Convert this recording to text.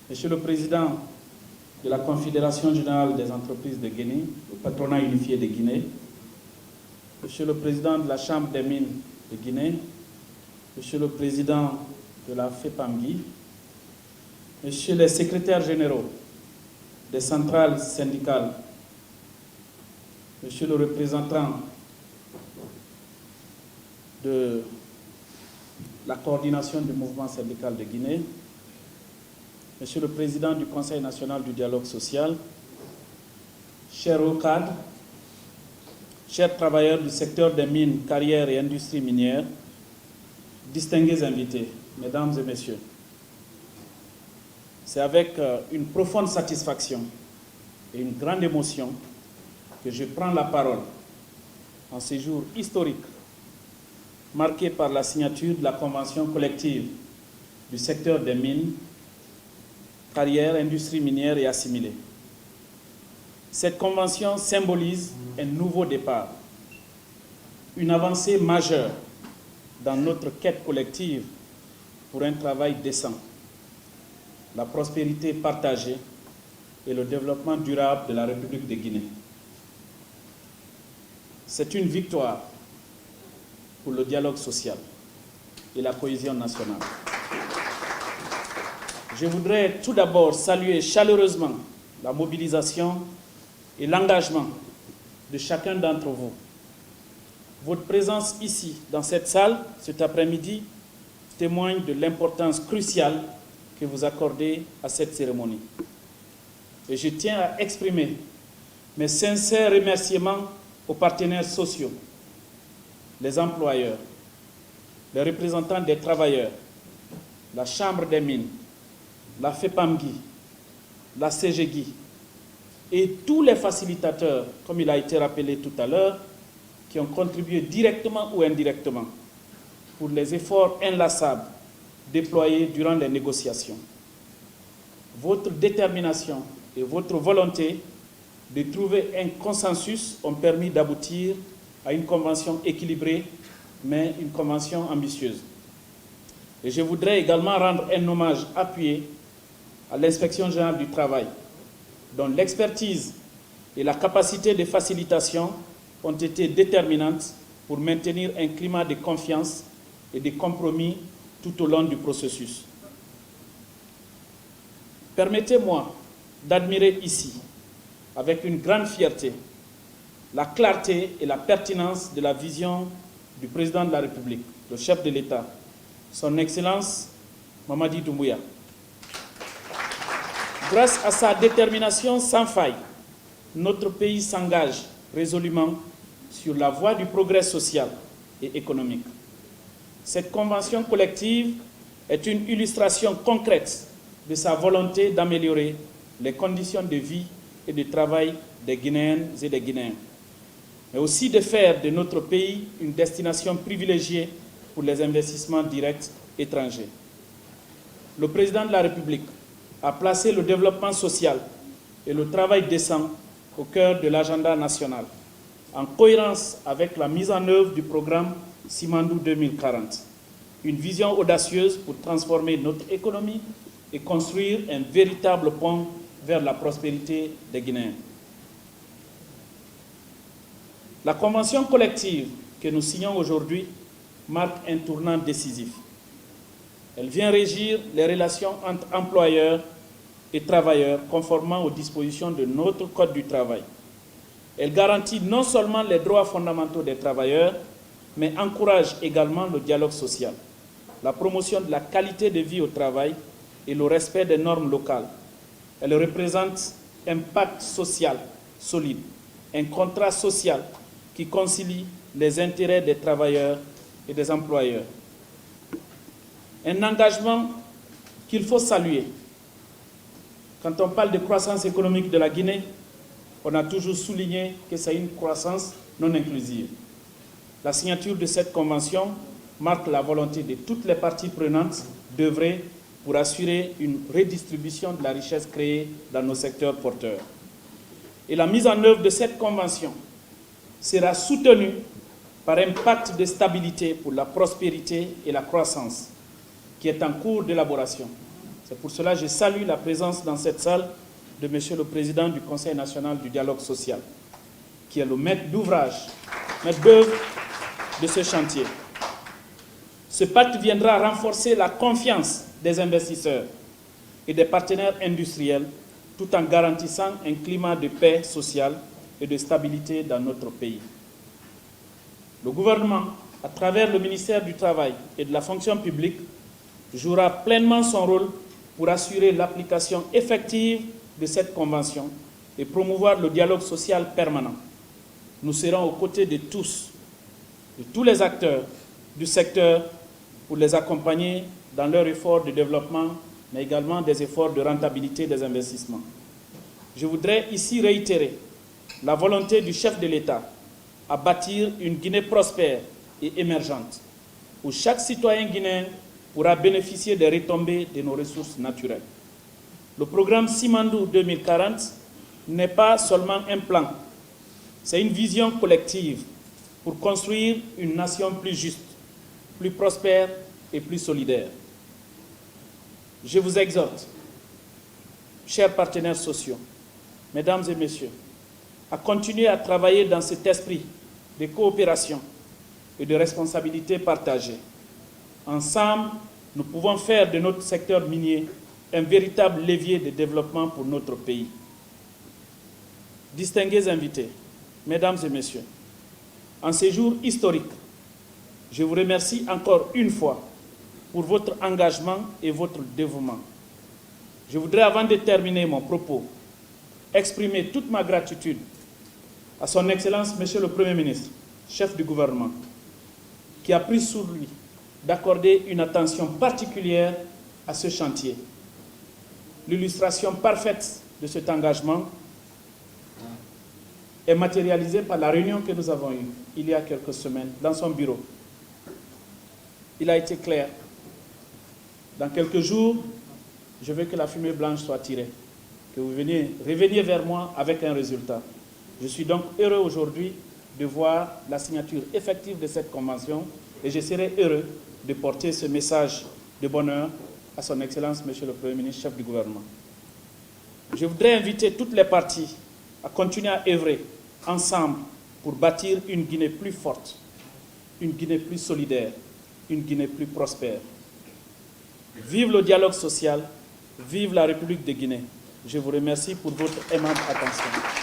Monsieur le Président de la Confédération générale des entreprises de Guinée, le patronat unifié de Guinée, Monsieur le Président de la Chambre des mines de Guinée, Monsieur le Président de la FEPAMGI, Monsieur les secrétaires généraux des centrales syndicales, Monsieur le représentant de la coordination du mouvement syndical de Guinée, Monsieur le Président du Conseil national du dialogue social, chers hauts cadres, chers travailleurs du secteur des mines, carrières et industries minières, distingués invités, mesdames et messieurs, c'est avec une profonde satisfaction et une grande émotion que je prends la parole en ce jour historique marqué par la signature de la convention collective du secteur des mines, carrières, industries minières et assimilées. Cette convention symbolise un nouveau départ, une avancée majeure dans notre quête collective pour un travail décent, la prospérité partagée et le développement durable de la République de Guinée. C'est une victoire pour le dialogue social et la cohésion nationale. Je voudrais tout d'abord saluer chaleureusement la mobilisation et l'engagement de chacun d'entre vous. Votre présence ici, dans cette salle, cet après-midi, témoigne de l'importance cruciale que vous accordez à cette cérémonie. Et je tiens à exprimer mes sincères remerciements aux partenaires sociaux, les employeurs, les représentants des travailleurs, la Chambre des mines, la FEPAMGI, la CGGI et tous les facilitateurs, comme il a été rappelé tout à l'heure, qui ont contribué directement ou indirectement pour les efforts inlassables déployés durant les négociations. Votre détermination et votre volonté de trouver un consensus ont permis d'aboutir à une convention équilibrée, mais une convention ambitieuse. Et je voudrais également rendre un hommage appuyé à l'Inspection générale du travail, dont l'expertise et la capacité de facilitation ont été déterminantes pour maintenir un climat de confiance et de compromis tout au long du processus. Permettez-moi d'admirer ici, avec une grande fierté, la clarté et la pertinence de la vision du président de la République, le chef de l'État, son Excellence Mamadi Doumbouya. Grâce à sa détermination sans faille, notre pays s'engage résolument sur la voie du progrès social et économique. Cette convention collective est une illustration concrète de sa volonté d'améliorer les conditions de vie et de travail des Guinéennes et des Guinéens, mais aussi de faire de notre pays une destination privilégiée pour les investissements directs étrangers. Le président de la République a placé le développement social et le travail décent au cœur de l'agenda national, en cohérence avec la mise en œuvre du programme Simandou 2040, une vision audacieuse pour transformer notre économie et construire un véritable pont vers la prospérité des Guinéens. La convention collective que nous signons aujourd'hui marque un tournant décisif. Elle vient régir les relations entre employeurs et travailleurs conformément aux dispositions de notre Code du travail. Elle garantit non seulement les droits fondamentaux des travailleurs, mais encourage également le dialogue social, la promotion de la qualité de vie au travail et le respect des normes locales. Elle représente un pacte social solide, un contrat social qui concilie les intérêts des travailleurs et des employeurs. Un engagement qu'il faut saluer. Quand on parle de croissance économique de la Guinée, on a toujours souligné que c'est une croissance non inclusive. La signature de cette convention marque la volonté de toutes les parties prenantes d'œuvrer pour assurer une redistribution de la richesse créée dans nos secteurs porteurs. Et la mise en œuvre de cette convention sera soutenue par un pacte de stabilité pour la prospérité et la croissance qui est en cours d'élaboration. C'est pour cela que je salue la présence dans cette salle de Monsieur le Président du Conseil national du dialogue social, qui est le maître d'ouvrage, maître d'œuvre de ce chantier. Ce pacte viendra renforcer la confiance des investisseurs et des partenaires industriels, tout en garantissant un climat de paix sociale et de stabilité dans notre pays. Le gouvernement, à travers le ministère du Travail et de la Fonction publique, jouera pleinement son rôle pour assurer l'application effective de cette convention et promouvoir le dialogue social permanent. Nous serons aux côtés de tous les acteurs du secteur pour les accompagner dans leurs efforts de développement, mais également des efforts de rentabilité des investissements. Je voudrais ici réitérer la volonté du chef de l'État à bâtir une Guinée prospère et émergente, où chaque citoyen guinéen pourra bénéficier des retombées de nos ressources naturelles. Le programme Simandou 2040 n'est pas seulement un plan, c'est une vision collective pour construire une nation plus juste, plus prospère et plus solidaire. Je vous exhorte, chers partenaires sociaux, mesdames et messieurs, à continuer à travailler dans cet esprit de coopération et de responsabilité partagée. Ensemble, nous pouvons faire de notre secteur minier un véritable levier de développement pour notre pays. Distingués invités, mesdames et messieurs, en ces jours historiques, je vous remercie encore une fois pour votre engagement et votre dévouement. Je voudrais, avant de terminer mon propos, exprimer toute ma gratitude à son Excellence, Monsieur le Premier ministre, chef du gouvernement, qui a pris sur lui d'accorder une attention particulière à ce chantier. L'illustration parfaite de cet engagement est matérialisée par la réunion que nous avons eue il y a quelques semaines dans son bureau. Il a été clair. Dans quelques jours, je veux que la fumée blanche soit tirée, que vous reveniez vers moi avec un résultat. Je suis donc heureux aujourd'hui de voir la signature effective de cette convention et je serai heureux de porter ce message de bonheur à son Excellence, Monsieur le Premier ministre, chef du gouvernement. Je voudrais inviter toutes les parties à continuer à œuvrer ensemble pour bâtir une Guinée plus forte, une Guinée plus solidaire, une Guinée plus prospère. Vive le dialogue social, vive la République de Guinée. Je vous remercie pour votre aimable attention.